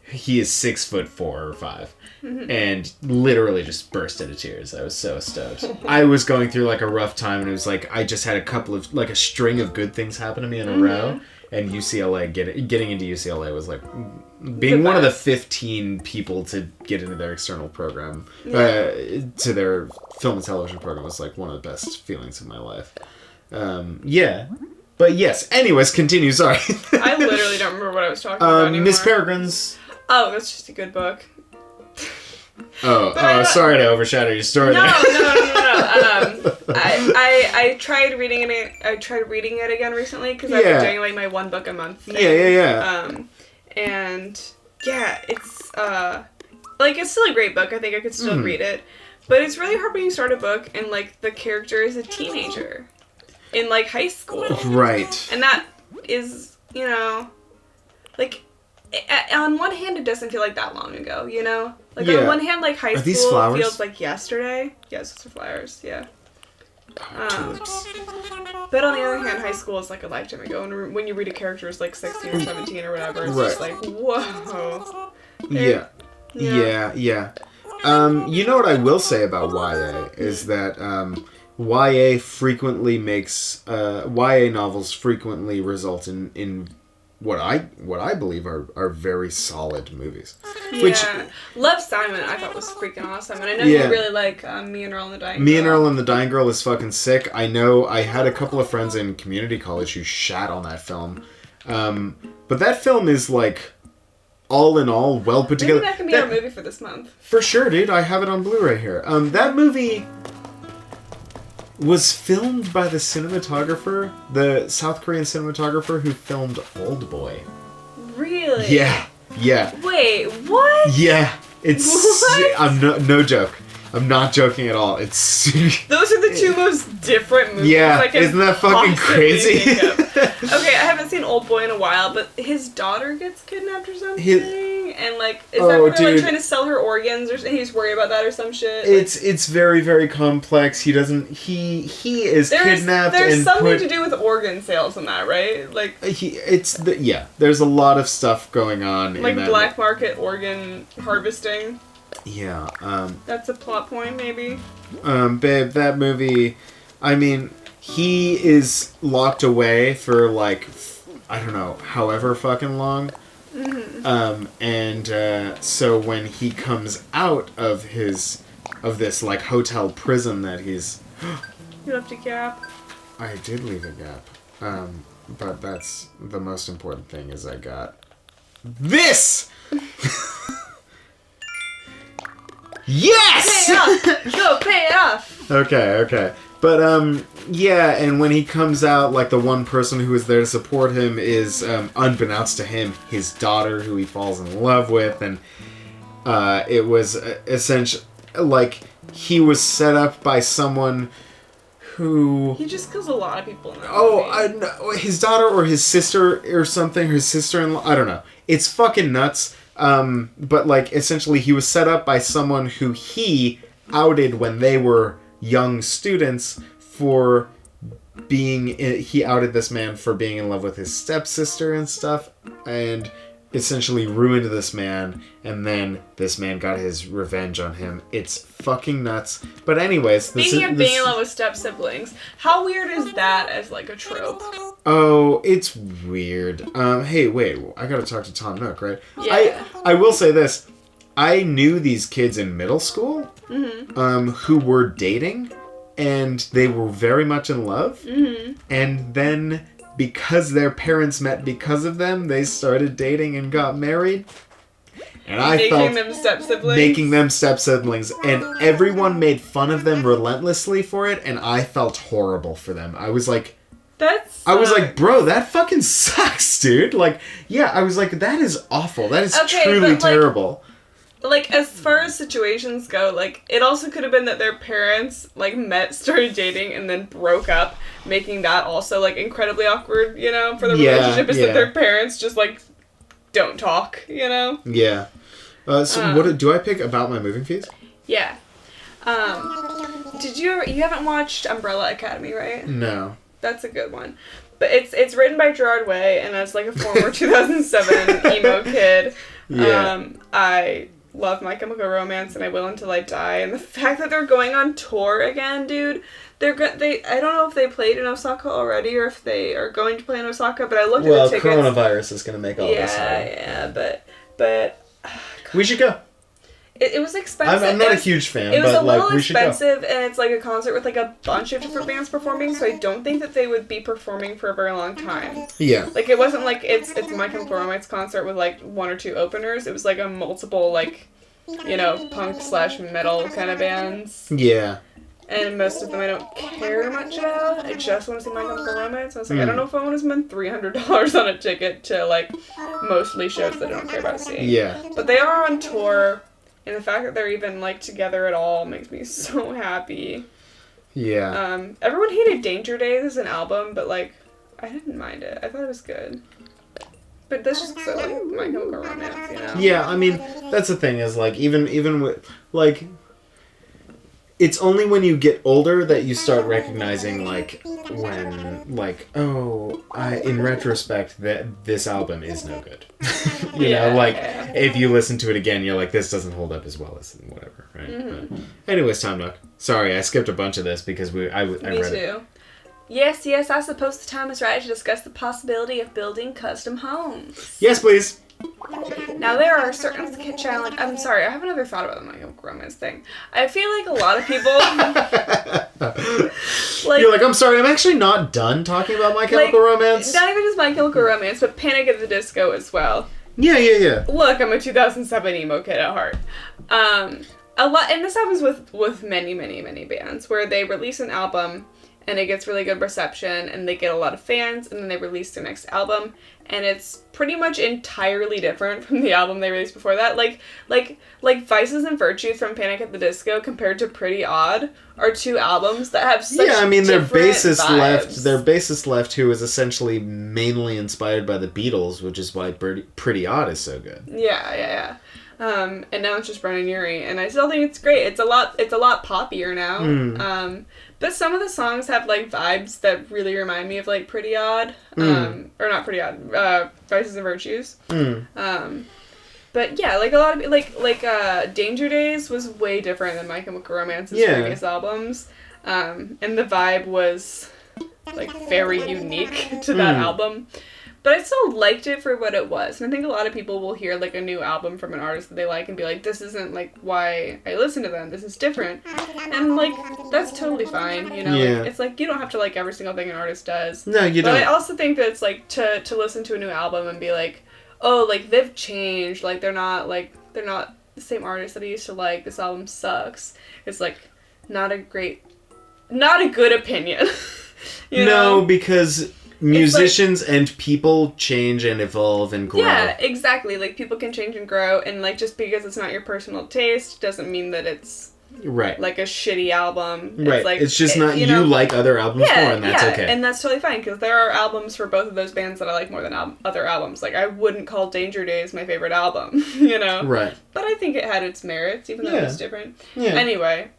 He is 6'4" or 5. Mm-hmm. And literally just burst into tears. I was so stoked. I was going through like a rough time, and it was like I just had a string of good things happen to me in a row. And UCLA, getting into UCLA was like being one of the 15 people to get into their external program, to their film and television program, was like one of the best feelings of my life. Yeah. But yes, anyways, continue, sorry. I literally don't remember what I was talking about anymore. Miss Peregrine's... Oh, that's just a good book. Sorry to overshadow your story. No. I tried reading it. I tried reading it again recently because I've been doing like my one book a month thing. Yeah. And yeah, it's it's still a great book. I think I could still read it, but it's really hard when you start a book and like the character is a teenager in like high school, right? And that is, like. On one hand, it doesn't feel like that long ago, Like, on one hand, like, high school feels like yesterday. Yes, those are flowers, yeah. Tulips. But on the other hand, high school is like a lifetime ago, and when you read a character who's like 16 or 17 or whatever, it's just like, whoa. Yeah. You know what I will say about YA is that YA frequently makes... YA novels frequently result in what I believe are very solid movies. Yeah. Love, Simon, I thought was freaking awesome. And I know you really like Me and Earl and the Dying Girl. Me and Earl and the Dying Girl is fucking sick. I know I had a couple of friends in community college who shat on that film. But that film is like, all in all, well put together. Maybe that can be our movie for this month. For sure, dude. I have it on Blu-ray here. That movie was filmed by the cinematographer, the South Korean cinematographer who filmed Oldboy. Really? Yeah. Wait, what? Yeah. It's... What? No joke. I'm not joking at all. It's... Those are the two most different movies. Yeah, isn't that fucking crazy? Okay, I haven't seen Oldboy in a while, but his daughter gets kidnapped or something? And, like, is that when they're, like, trying to sell her organs, or he's worried about that or some shit? It's very, very complex. He doesn't... He is kidnapped and There's something to do with organ sales in that, right? Like... there's a lot of stuff going on like in that. Black market organ harvesting. Yeah, That's a plot point, maybe? Babe, that movie... I mean, he is locked away for, like, I don't know, however fucking long. Mm-hmm. So when he comes out of this, like, hotel prison that he's... You left a gap. I did leave a gap. But that's the most important thing is I got... this! Yes! Pay it off! Go, pay it off! Okay. But, and when he comes out, like, the one person who is there to support him is, unbeknownst to him, his daughter, who he falls in love with, and, it was essentially, like, he was set up by someone who... He just kills a lot of people in that movie. His daughter or his sister or something, his sister-in-law, I don't know. It's fucking nuts. But, like, essentially he was set up by someone who he outed when they were young students for he outed this man for being in love with his stepsister and stuff, and essentially ruined this man, and then this man got his revenge on him. It's fucking nuts. But anyways, Speaking of being in love with step-siblings, how weird is that as, like, a trope? Oh, it's weird. Hey, wait, I gotta talk to Tom Nook, right? Yeah. I will say this. I knew these kids in middle school, who were dating, and they were very much in love, and then because their parents met because of them, they started dating and got married. And making them step-siblings? Making them step-siblings. And everyone made fun of them relentlessly for it, and I felt horrible for them. I was like... I was like, bro, that fucking sucks, dude. Like, yeah, I was like, that is awful. That is truly terrible. Like, as far as situations go, like, it also could have been that their parents, like, met, started dating, and then broke up, making that also, like, incredibly awkward, you know, for the relationship, is that their parents just, like, don't talk, you know? Yeah. So what do I pick about my moving fees? Yeah. You haven't watched Umbrella Academy, right? No. That's a good one. But it's written by Gerard Way, and as, like, a former 2007 emo kid, I love My Chemical Romance, and I will until I die. And the fact that they're going on tour again, dude, I don't know if they played in Osaka already or if they are going to play in Osaka, but I looked at the tickets. Well, coronavirus is going to make all this happen. Yeah, but we should go. It was expensive. I'm not a huge fan, it was but, a like, little we should go. expensive, and it's, like, a concert with, like, a bunch of different bands performing, so I don't think that they would be performing for a very long time. Yeah. Like, it wasn't like it's My Chemical Romance concert with, like, one or two openers. It was, like, a multiple, like, you know, punk/metal kind of bands. Yeah. And most of them I don't care much about. I just want to see My Chemical Romance. I was like, I don't know if I want to spend $300 on a ticket to, like, mostly shows that I don't care about seeing. Yeah. But they are on tour, and the fact that they're even, like, together at all makes me so happy. Yeah. Everyone hated Danger Days as an album, but, like, I didn't mind it. I thought it was good. But that's just so, like, My Chemical Romance, you know? Yeah, I mean, that's the thing is, like, even with, like, it's only when you get older that you start recognizing, like, when, like, in retrospect, that this album is no good. you know, like, if you listen to it again, you're like, this doesn't hold up as well as whatever, right? Mm-hmm. But anyways, Tom Nook. Sorry, I skipped a bunch of this because I read it. Me too. Yes, I suppose the time is right to discuss the possibility of building custom homes. Yes, please. Now, there are certain challenge. I'm sorry, I have another thought about the My Chemical Romance thing. I feel like a lot of people... like, you're like, I'm sorry, I'm actually not done talking about My Chemical Romance. Not even just My Chemical Romance, but Panic at the Disco as well. Yeah. Look, I'm a 2007 emo kid at heart. A lot, and this happens with many bands, where they release an album and it gets really good reception and they get a lot of fans, and then they release their next album and it's pretty much entirely different from the album they released before that. Like Vices and Virtues from Panic at the Disco compared to Pretty Odd are two albums that have such their bassist vibes. Their bassist left, who was essentially mainly inspired by the Beatles, which is why Pretty Odd is so good. Yeah. And now it's just Brennan Urie, and I still think it's great. It's a lot poppier now. But some of the songs have, like, vibes that really remind me of, like, Pretty Odd. Or not Pretty Odd, Vices and Virtues. But yeah, like, a lot of, like Danger Days was way different than My Chemical Romance's previous albums. And the vibe was, like, very unique to that album. But I still liked it for what it was. And I think a lot of people will hear, like, a new album from an artist that they like and be like, this isn't, like, why I listen to them. This is different. And, like, that's totally fine, you know? Yeah. Like, it's like, you don't have to like every single thing an artist does. No, you don't. But I also think that it's, like, to listen to a new album and be like, oh, like, they've changed. Like, they're not the same artist that I used to like. This album sucks. It's, like, not a good opinion. You know? Because musicians and people change and evolve and grow. Yeah, exactly. Like, people can change and grow, and, like, just because it's not your personal taste doesn't mean that it's right, like a shitty album. Right. It's, like, it's just not you like other albums more, and that's okay. And that's totally fine, because there are albums for both of those bands that I like more than other albums. Like, I wouldn't call Danger Days my favorite album, you know? Right. But I think it had its merits, even though it was different. Yeah. Anyway.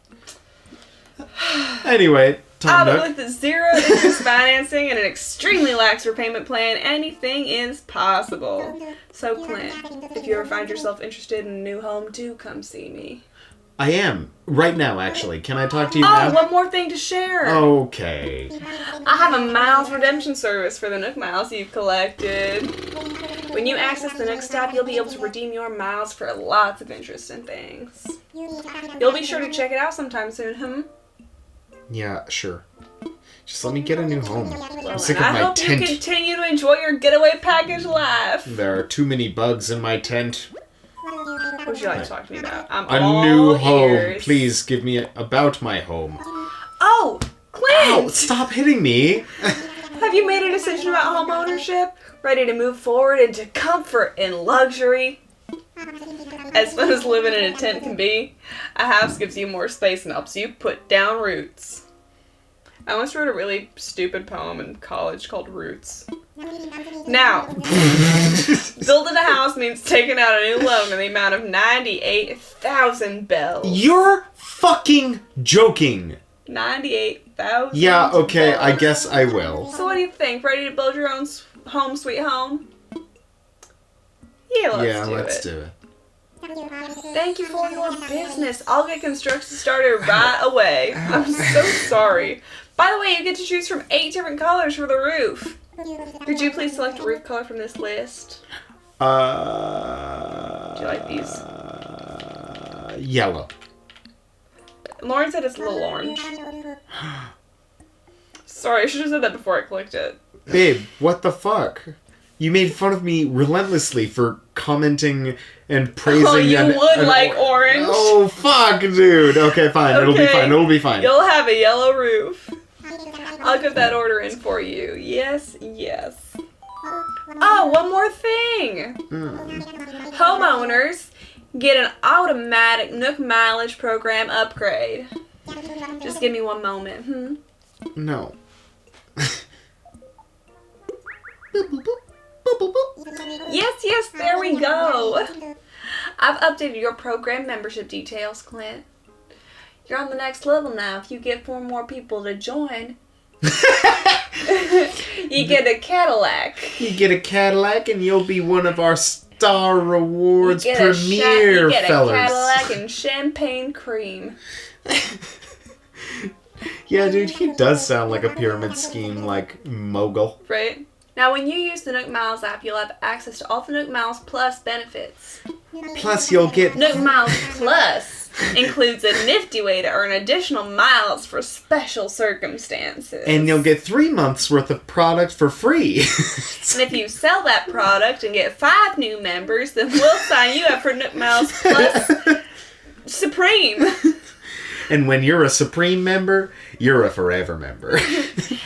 Anyway, Tom But Nook. with zero interest financing and an extremely lax repayment plan, anything is possible. So, Clint, if you ever find yourself interested in a new home, do come see me. I am. Right now, actually. Can I talk to you now? Oh, one more thing to share. Okay. I have a miles redemption service for the Nook miles you've collected. When you access the Nook stop, you'll be able to redeem your miles for lots of interesting things. You'll be sure to check it out sometime soon, Yeah, sure. Just let me get a new home. Well, I'm sick of I my hope tent. you continue to enjoy your getaway package life. There are too many bugs in my tent. What would you like to talk to me about? I'm A all new home. ears. Please give me about my home. Oh, Clint! Ow, stop hitting me. Have you made a decision about home ownership? Ready to move forward into comfort and luxury? As fun as living in a tent can be, a house gives you more space and helps you put down roots. I once wrote a really stupid poem in college called Roots. Now, building a house means taking out a new loan in the amount of 98,000 bells. You're fucking joking. 98,000 Yeah, okay, bells. I guess I will. So what do you think? Ready to build your own home sweet home? Yeah, let's do it. Thank you for your business. I'll get construction started right away. I'm so sorry. By the way, you get to choose from 8 different colors for the roof. Could you please select a roof color from this list? Do you like these? Yellow. Lauren said it's a little orange. Sorry, I should have said that before I clicked it. Babe, what the fuck? You made fun of me relentlessly for commenting and praising. Oh, you would like orange. Oh, fuck, dude. Okay, fine. It'll be Okay. fine. It'll be fine. You'll have a yellow roof. I'll get that order in for you. Yes, yes. Oh, one more thing. Homeowners get an automatic Nook mileage program upgrade. Just give me one moment. No. Yes, there we go. I've updated your program membership details, Clint. You're on the next level now. If you get 4 more people to join, you get a Cadillac. You get a Cadillac and you'll be one of our Star Rewards You premier get fellers. a Cadillac and champagne cream. Yeah, dude, he does sound like a pyramid scheme, like mogul. Right? Now, when you use the Nook Miles app, you'll have access to all the Nook Miles Plus benefits. Plus, you'll get... Nook Miles Plus includes a nifty way to earn additional miles for special circumstances. And you'll get 3 months worth of product for free. And if you sell that product and get 5 new members, then we'll sign you up for Nook Miles Plus Supreme. And when you're a Supreme member, you're a Forever member.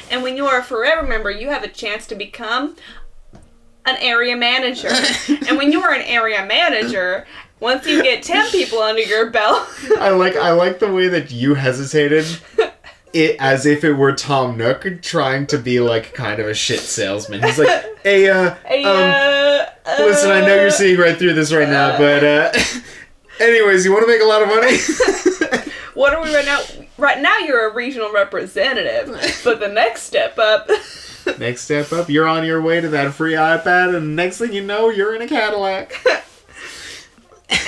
And when you're a Forever member, you have a chance to become an area manager. And when you're an area manager, once you get 10 people under your belt... I like the way that you hesitated. It as if it were Tom Nook trying to be like kind of a shit salesman. He's like, hey, listen, I know you're seeing right through this right now, but anyways, you want to make a lot of money? What are we right now? Right now you're a regional representative, but the next step up... Next step up, you're on your way to that free iPad, and next thing you know, you're in a Cadillac.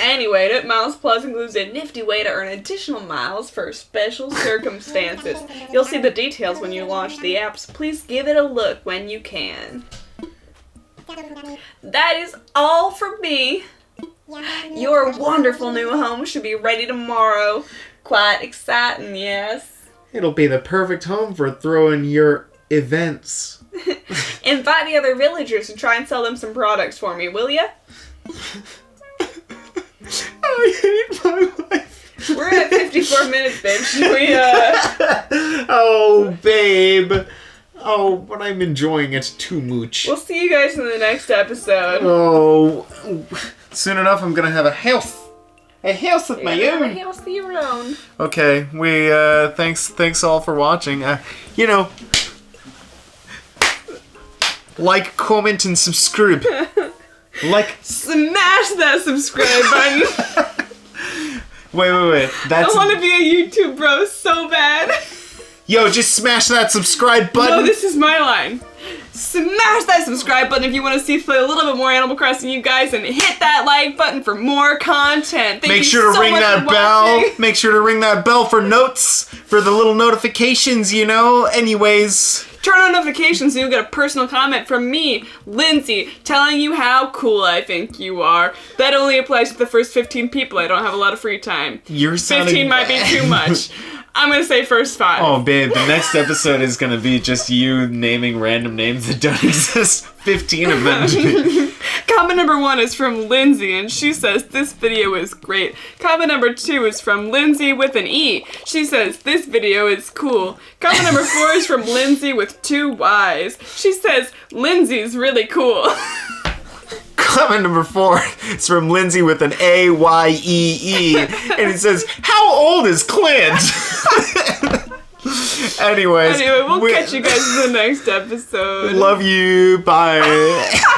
Anyway, Nook Miles Plus includes a nifty way to earn additional miles for special circumstances. You'll see the details when you launch the app, so please give it a look when you can. That is all for me. Your wonderful new home should be ready tomorrow. Quite exciting, yes. It'll be the perfect home for throwing your events. Invite the other villagers and try and sell them some products for me, will ya? I hate my life. We're at 54 minutes, babe. Should we, Oh, babe. Oh, but I'm enjoying it too much. We'll see you guys in the next episode. Oh, soon enough I'm gonna have a house. A house of my own. A house of your own. Okay, we, thanks all for watching. Like, comment, and subscribe. Like, Smash that subscribe button. Wait. I want to be a YouTube bro so bad. Yo, just smash that subscribe button. No, this is my line. Smash that subscribe button if you want to see us play a little bit more Animal Crossing, you guys, and hit that like button for more content. Make sure to ring that bell. Make sure to ring that bell for notes, for the little notifications, you know. Anyways, turn on notifications so you'll get a personal comment from me, Lindsay, telling you how cool I think you are. That only applies to the first 15 people. I don't have a lot of free time. You're sounding 15 might be too much. I'm gonna say first 5. Oh, babe, the next episode is gonna be just you naming random names that don't exist. 15 of them. Comment number 1 is from Lindsay, and she says, this video is great. Comment number 2 is from Lindsay with an E. She says, this video is cool. Comment number 4 is from Lindsay with 2 Y's. She says, Lindsay's really cool. Comment number 4 is from Lindsay with an A-Y-E-E, and it says, how old is Clint? Anyway, we'll catch you guys in the next episode. Love you. Bye.